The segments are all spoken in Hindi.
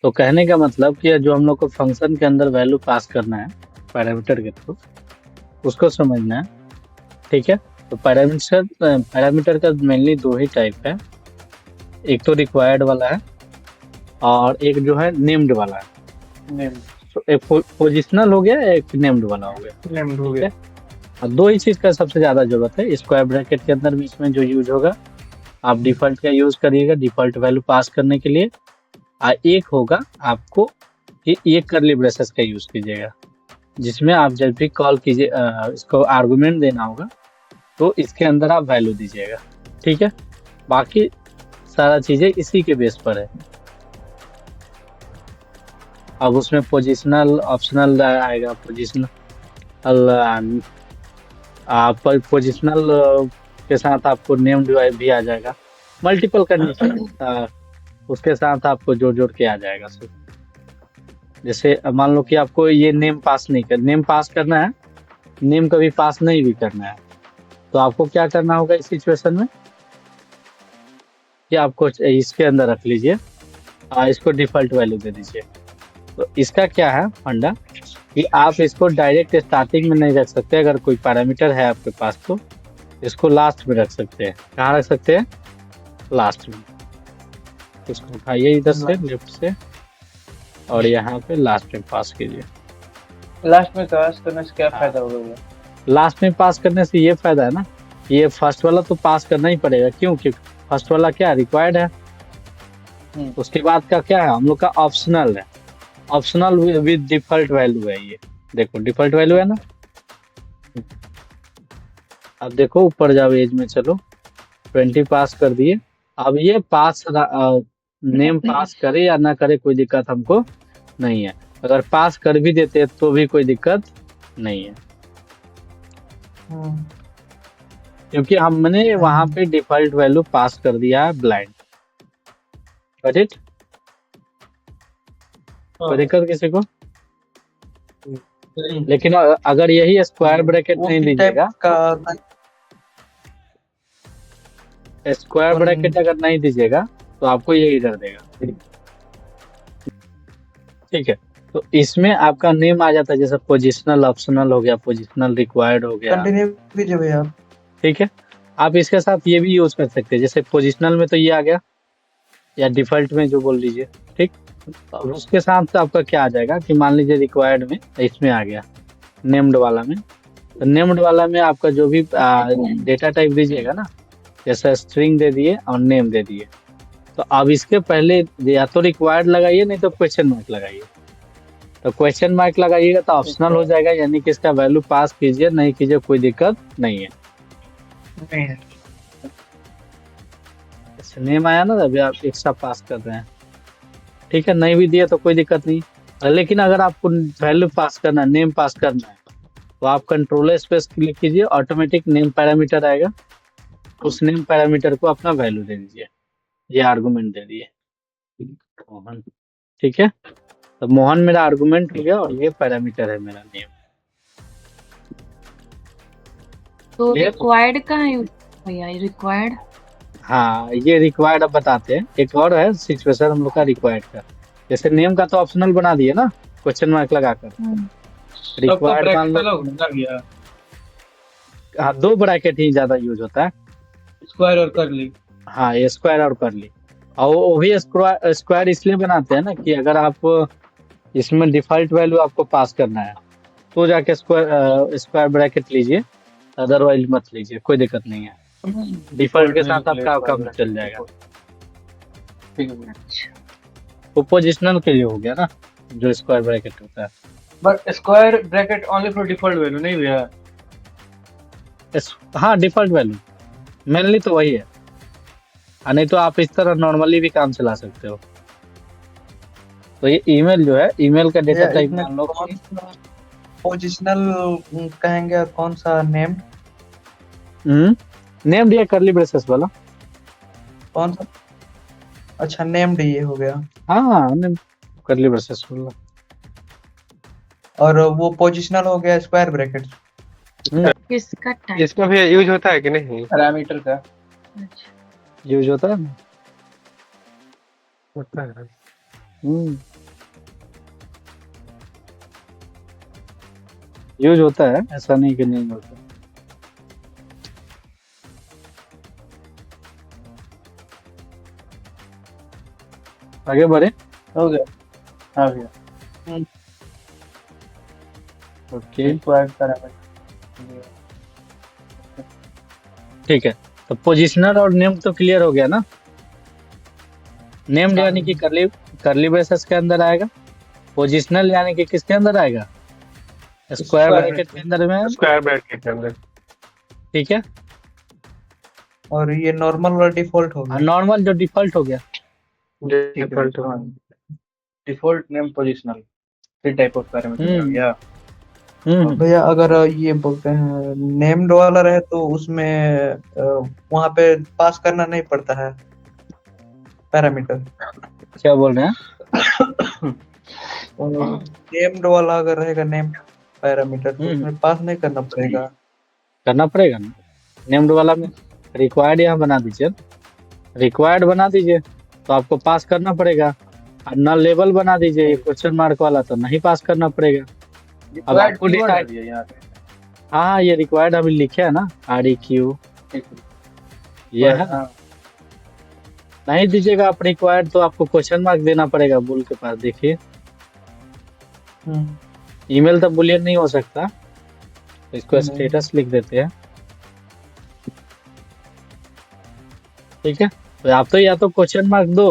तो कहने का मतलब कि जो हम लोग को फंक्शन के अंदर वैल्यू पास करना है पैरामीटर के थ्रू, उसको समझना है। ठीक है, तो पैरामीटर का मेनली दो ही टाइप है, एक तो रिक्वायर्ड वाला है और एक जो है नेम्ड वाला है। नेम तो एक पोजिशनल हो गया, एक नेम्ड वाला हो गया। नेम्ड हो ठीक गया। है, और दो ही चीज का सबसे ज्यादा जरूरत है स्क्वायर ब्रैकेट के अंदर भी। इसमें जो यूज होगा, आप डिफॉल्ट का यूज करिएगा डिफॉल्ट वैल्यू पास करने के लिए। एक होगा आपको कि ये करली ब्रेसेस का यूज कीजिएगा, जिसमें आप जब भी कॉल कीजिए इसको आर्गुमेंट देना होगा तो इसके अंदर आप वैल्यू दीजिएगा। ठीक है, बाकी सारा चीजें इसी के बेस पर है। अब उसमें पोजिशनल ऑप्शनल आएगा, पोजिशनल के साथ आपको नेम भी आ जाएगा, मल्टीपल कंडीशन उसके साथ आपको जोड़ जोड़ के आ जाएगा सब। जैसे मान लो कि आपको ये नेम पास करना है, नेम कभी पास नहीं भी करना है, तो आपको क्या करना होगा इस सिचुएशन में कि आपको इसके अंदर रख लीजिए, इसको डिफॉल्ट वैल्यू दे दीजिए। तो इसका क्या है फंडा कि आप इसको डायरेक्ट स्टार्टिंग में नहीं रख सकते। अगर कोई पैरामीटर है आपके पास तो इसको लास्ट में रख सकते हैं। कहाँ रख सकते हैं? लास्ट में। इसको उठाइए इधर से लेफ्ट से और यहाँ पे लास्ट में पास कीजिए। लास्ट में पास करने से क्या फायदा होगा? लास्ट में पास करने से ये फायदा है ना, ये फर्स्ट वाला तो पास करना ही पड़ेगा, क्योंकि फर्स्ट वाला क्या रिक्वायर्ड है। उसके बाद का क्या है हम लोग का ऑप्शनल है, ऑप्शनल विद डिफॉल्ट वैल्यू है। ये देखो डिफॉल्ट वैल्यू है ना। अब देखो ऊपर जाओ एज में, चलो 20 पास कर दिए। अब ये नेम पास करे या ना करे कोई दिक्कत हमको नहीं है। अगर पास कर भी देते तो भी कोई दिक्कत नहीं है, क्योंकि हमने वहां पे डिफॉल्ट वैल्यू पास कर दिया है ब्लाइंड। Got it? कोई दिक्कत किसी को? लेकिन अगर यही स्क्वायर ब्रैकेट नहीं दीजिएगा, स्क्वायर ब्रैकेट अगर नहीं दीजिएगा तो आपको यही एरर देगा। ठीक है, तो इसमें आपका नेम आ जाता है, जैसे पोजिशनल ऑप्शनल हो गया, पोजिशनल रिक्वायर्ड हो गया। कंटिन्यू कीजिए भैया। ठीक है, आप इसके साथ ये भी यूज कर सकते हैं, जैसे पोजिशनल में तो ये आ गया, या डिफॉल्ट में जो बोल लीजिए। ठीक, और उसके साथ आपका क्या आ जाएगा कि मान लीजिए रिक्वायर्ड में इसमें आ गया नेम्ड वाला में, तो नेम्ड वाला में आपका जो भी डेटा टाइप दीजिएगा ना, जैसे स्ट्रिंग दे दिए और नेम दे दिए, तो अब इसके पहले या तो रिक्वायर्ड लगाइए नहीं तो क्वेश्चन मार्क लगाइए। तो क्वेश्चन मार्क लगाइएगा तो ऑप्शनल हो जाएगा, यानी कि इसका वैल्यू पास कीजिए नहीं कीजिए कोई दिक्कत नहीं है। नेम आया ना, अभी आप एक साथ पास कर रहे हैं। ठीक है, नहीं भी दिया तो कोई दिक्कत नहीं। लेकिन अगर आपको वैल्यू पास करना है, नेम पास करना है, तो आप कंट्रोल स्पेस क्लिक कीजिए, ऑटोमेटिक नेम पैरामीटर आएगा, उस नेम पैरामीटर को अपना वैल्यू दे दीजिए, ये आर्गुमेंट दे दिए मोहन। ठीक है, तो मोहन मेरा आर्गुमेंट हो गया और ये पैरामीटर है मेरा नेम। तो रिक्वायर्ड का है भैया, रिक्वायर्ड? हाँ, ये रिक्वायर्ड अब बताते हैं। एक और है सिचुएशन हम लोग का रिक्वायर्ड का, जैसे नेम का तो ऑप्शनल बना दिए ना क्वेश्चन मार्क लगाकर। रिक्वायर्ड मान लो, हाँ, दो ब्रैकेट ही ज्यादा यूज होता है, स्क्वायर और करली। हाँ, ये स्क्वायर और करली। और वो भी स्क्वायर इसलिए बनाते हैं ना कि अगर आप इसमें डिफॉल्ट वैल्यू आपको पास करना है तो जाके स्क्वायर ब्रैकेट लीजिए, अदरवाइज मत लीजिए, कोई दिक्कत नहीं है। डिफॉल्ट के साथ आपका काम चल जाएगा। वो पोजिशनल के लिए हो गया ना जो स्क्वायर ब्रैकेट होता है। But square bracket only for default value नहीं भैया? हाँ, डिफॉल्ट वैल्यू मेनली तो वही है, नहीं तो आप इस तरह नॉर्मली भी काम चला सकते हो। तो ये ईमेल जो है, ईमेल का डेटा टाइप मान लो पोजिशनल कहेंगे और कौन सा नेम? नेम दिया करली ब्रेसेस वाला। कौन सा? अच्छा, नेम डी हो गया। हाँ, नेम करली ब्रेसेस वाला। और वो पोजिशनल हो गया स्क्वायर ब्रैकेट। किसका टाइप? इसका भी यूज होता है कि नहीं? पैरामीटर का यूज होता है ना, होता है। यूज होता है, ऐसा नहीं कि नहीं होता। आगे बढ़े। हो गया। हाँ भैया। Okay required parameter. ठीक है, तो पोजिशनर और नेम तो क्लियर हो गया ना। नेम्ड हाँ। यानी कि करली करली ब्रेसेस के अंदर आएगा। पोजिशनल यानी कि किसके अंदर आएगा, स्क्वायर Square ब्रैकेट के अंदर में। स्क्वायर ब्रैकेट के अंदर। ठीक है, और ये नॉर्मल वाला डिफॉल्ट हो और गया। नॉर्मल जो डिफॉल्ट हो गया। Default default name positional 3 type of parameter hmm. भैया। भैया अगर ये बोलते हैं नेम्ड वाला रहे तो उसमें वहाँ पे पास करना नहीं पड़ता है पैरामीटर। क्या बोल रहे हैं। नेम्ड वाला अगर रहेगा नेम पैरामीटर तो उसमें पास नहीं करना पड़ेगा। करना पड़ेगा ना, नेम्ड वाला में रिक्वायर्ड यहाँ बना दीजिए, रिक्वायर्ड बना दीजिए तो आपको पास करना पड़ेगा। और नल लेवल बना दीजिए, ये क्वेश्चन मार्क वाला तो नहीं पास करना पड़ेगा। अब आपको डिसाइड, यहाँ पे हाँ ये रिक्वायर्ड अभी लिखे है ना, REQ ठीक है। ये है। नहीं दीजिएगा आप रिक्वायर्ड तो आपको क्वेश्चन मार्क देना पड़ेगा बुल के पास। देखिए ईमेल तो बुलियन नहीं हो सकता, तो इसको नहीं। स्टेटस लिख देते हैं। ठीक है, तो आप तो या तो क्वेश्चन मार्क दो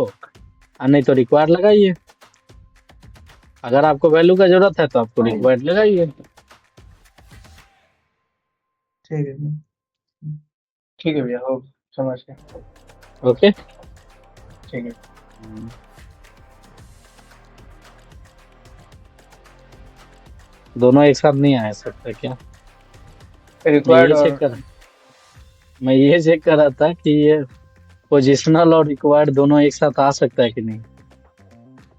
और नहीं तो रिक्वायर्ड लगाइए। अगर आपको वैल्यू का जरूरत है तो आपको रिक्वायर्ड लगाइए। ठीक है। ठीक है भैया, हो समझ गया। ओके, ठीक है। दोनों एक साथ नहीं आ सकता क्या। रिक्वायर्ड मैं ये चेक कर रहा था कि ये पोजिशनल और रिक्वायर्ड दोनों एक साथ आ सकता है कि नहीं।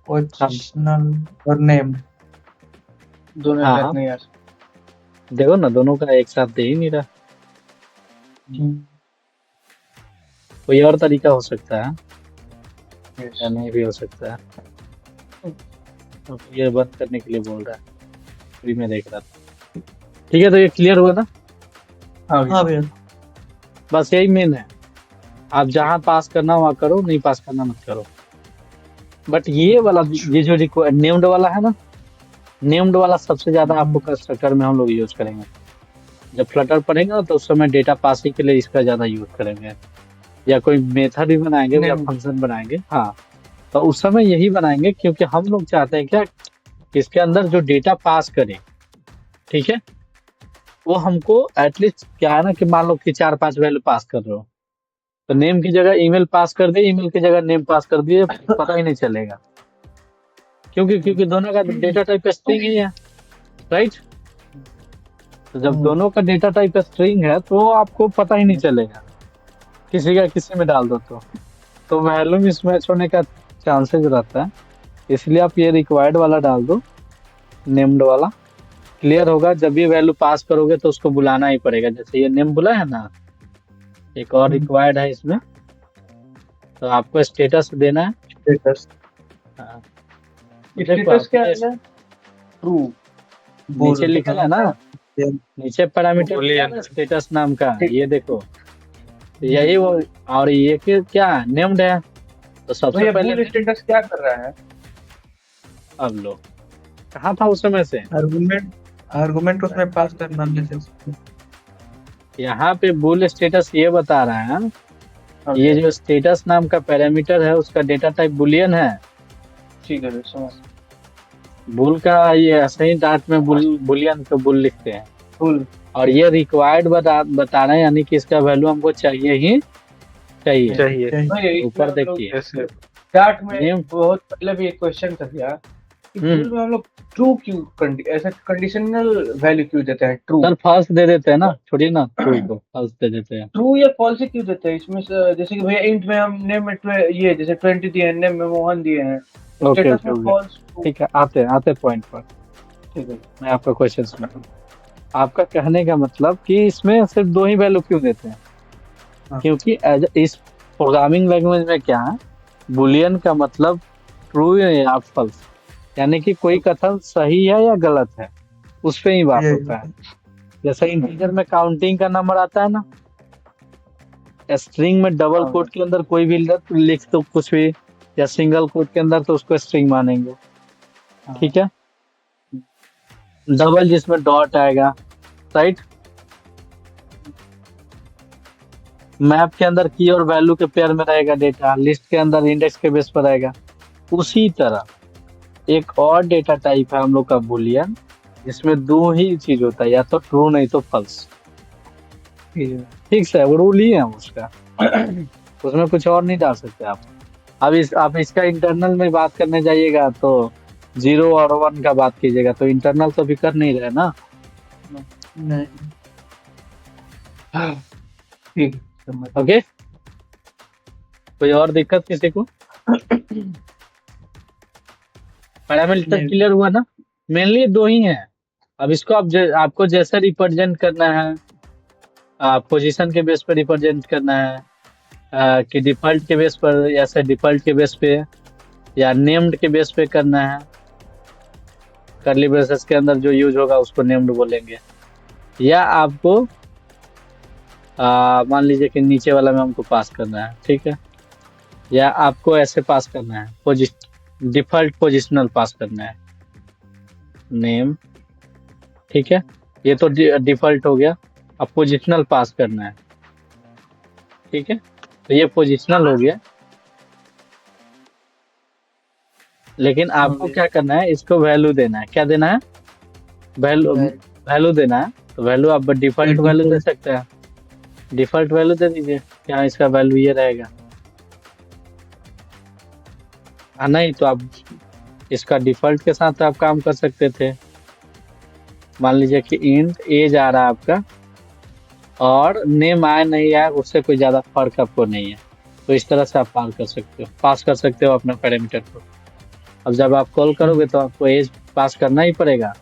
पोजिशनल और नेम दोनों हाँ। एक साथ नहीं आ सकते। देखो ना, दोनों का एक साथ दे ही नहीं रहा। कोई और तरीका हो सकता है या नहीं भी हो सकता है। तो ये बंद करने के लिए बोल रहा है, फ्री में देख रहा था। ठीक है, तो ये क्लियर हुआ ना। हाँ भैया। बस यही मेन है, आप जहाँ पास करना वहाँ करो, नहीं पास करना मत करो। बट ये वाला, ये जो नेम्ड वाला है ना, नेम्ड वाला सबसे ज्यादा आपको कंस्ट्रक्टर में हम लोग यूज करेंगे। जब फ्लटर पढ़ेंगे ना तो उस समय डेटा पासिंग के लिए इसका ज्यादा यूज करेंगे, या कोई मेथड भी बनाएंगे या फंक्शन बनाएंगे। हाँ, तो उस समय यही बनाएंगे क्योंकि हम लोग चाहते हैं क्या, इसके अंदर जो डेटा पास करे, ठीक है, वो हमको एटलीस्ट क्या है ना कि मान लो कि 4-5 वैल्यू पास कर रहे हो, तो नेम की जगह ईमेल पास कर दिए, ईमेल की जगह नेम पास कर दिए, पता ही नहीं चलेगा। क्योंकि दोनों का डेटा टाइप स्ट्रिंग ही है, राइट। तो जब दोनों का डेटा टाइप स्ट्रिंग है तो आपको पता ही नहीं चलेगा, किसी का किसी में डाल दो तो वैल्यू मिसमैच होने का चांसेस रहता है। इसलिए आप ये रिक्वायर्ड वाला डाल दो, नेम्ड वाला क्लियर होगा। जब ये वैल्यू पास करोगे तो उसको बुलाना ही पड़ेगा। जैसे ये नेम बुला है ना, एक और रिक्वायर्ड है इसमें, तो आपको स्टेटस देना है। स्टेटस हाँ, स्टेटस क्या है? ट्रू। नीचे लिखा है ना, नीचे पैरामीटर Boolean। स्टेटस नाम का, ये देखो यही वो। और ये क्या नेम्ड है, तो सबसे पहले स्टेटस क्या कर रहा है? अब लो कहाँ था उस समय से। आर्गुमेंट उसमें पास करना है। यहाँ पे बुल स्टेटस ये बता रहा है, ये जो स्टेटस नाम का पैरामीटर है उसका डेटा टाइप बुलियन है। ठीक है, समझ। बुल का ये ऐसे ही डाट में बुलियन का बुल लिखते हैं। फुल। और ये रिक्वायर्ड बता रहे हैं, यानी कि इसका वैल्यू हमको चाहिए ही चाहिए। चाहिए। ऊपर देखिए ऐसे चार्ट में नेम। बहुत पहले भी एक क्वेश्चन था भैया कि फुल में हम लोग ट्रू क्यों ऐसा कंडीशनल वैल्यू क्यों देते हैं? ट्रू सर फॉल्स दे देते हैं ना, छोड़िए ना, ट्रू को फॉल्स दे देते हैं। ट्रू या फॉल्स क्यों देते हैं इसमें जैसे कि भैया इंट में हम नेम में ये जैसे 20 दिए हैं, नेम में मोहन दिए हैं, ओके स्टेटस में फॉल्स। ठीक है, आते पॉइंट पर। ठीक है। मैं आपका क्वेश्चन सुना। आपका कहने का मतलब कि इसमें सिर्फ 2 ही वैल्यू क्यों देते हैं, क्योंकि इस प्रोग्रामिंग लैंग्वेज में क्या है, बुलियन का मतलब ट्रू या फॉल्स, यानी कि कोई कथन सही है या गलत है। उस पे ही बात यही होता है। जैसे इंटीजर में काउंटिंग का नंबर आता है ना, स्ट्रिंग में डबल हाँ। कोट के अंदर कोई भी लिख तो कुछ भी, या सिंगल कोट के अंदर तो उसको स्ट्रिंग मानेंगे, हाँ। ठीक है। डबल जिसमें डॉट आएगा, राइट। मैप के अंदर की और वैल्यू के पेयर में रहेगा डेटा, लिस्ट के अंदर इंडेक्स के बेस पर रहेगा। उसी तरह एक और डेटा टाइप है हम लोग का बूलियन, जिसमें दो ही चीज होता है, या तो ट्रू नहीं तो फॉल्स। ठीक है, वो रूल ही है उसका। उसमें कुछ और नहीं डाल सकते आप। अब आप इसका इंटरनल में बात करने जाइएगा तो 0 और 1 का बात कीजिएगा, तो इंटरनल तो अभी कर नहीं रहे ना। नहीं। ठीक है, समझ। ओके, कोई और दिक्कत किसी को? पैरामीटर नहीं। क्लियर हुआ ना? मेनली दो ही हैं। अब इसको आपको जैसे रिप्रेजेंट करना है, पोजीशन के बेस पर रिप्रेजेंट करना है, कि डिफॉल्ट के बेस पर, या से डिफॉल्ट के बेस पे, या नेम्ड के बेस पे करना है। कर्ली ब्रेसेस के अंदर जो यूज होगा उसको नेम्ड बोलेंगे। या आपको मान लीजिए कि नीचे वाला में हमको पास करना है, ठीक है, या आपको ऐसे पास करना है, डिफॉल्ट पोजिशनल पास करना है, नेम, ठीक है। ये तो डिफॉल्ट हो गया। अब पोजिशनल पास करना है, ठीक है, तो ये पोजिशनल हो गया। लेकिन आपको क्या करना है, इसको वैल्यू देना है। क्या देना है? वैल्यू देना है। तो वैल्यू आप डिफॉल्ट वैल्यू दे सकते हैं, डिफॉल्ट वैल्यू दे दीजिए। क्या इसका वैल्यू ये रहेगा। नहीं तो आप इसका डिफॉल्ट के साथ आप काम कर सकते थे। मान लीजिए कि इंट एज आ रहा है आपका, और नेम आया नहीं आया, उससे कोई ज्यादा फर्क आपको नहीं है। तो इस तरह से आप पास कर सकते हो अपने पैरामीटर को। अब जब आप कॉल करोगे तो आपको एज पास करना ही पड़ेगा,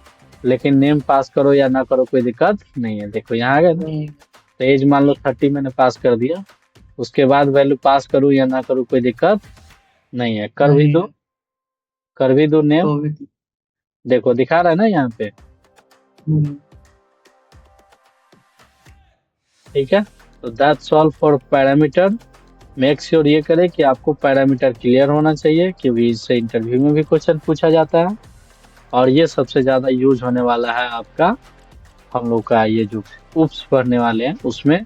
लेकिन नेम पास करो या ना करो कोई दिक्कत नहीं है। देखो यहाँ आ गए ना, तो एज मान लो 30 मैंने पास कर दिया, उसके बाद वैल्यू पास करूँ या ना करूँ कोई दिक्कत नहीं है। कर भी दो नेम, देखो दिखा रहा है ना यहाँ पे, ठीक है। तो that's all for parameter. Make sure ये करें कि आपको पैरामीटर क्लियर होना चाहिए, क्योंकि इससे इंटरव्यू में भी क्वेश्चन पूछा जाता है। और ये सबसे ज्यादा यूज होने वाला है आपका, हम लोग का ये जो उप्स पढ़ने वाले हैं उसमें,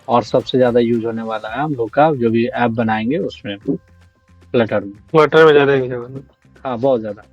और सबसे ज्यादा यूज होने वाला है हम लोग का जो भी ऐप बनाएंगे उसमें, फ्लटर में। वाटर में ज्यादा यूज होगा। हाँ, बहुत ज्यादा।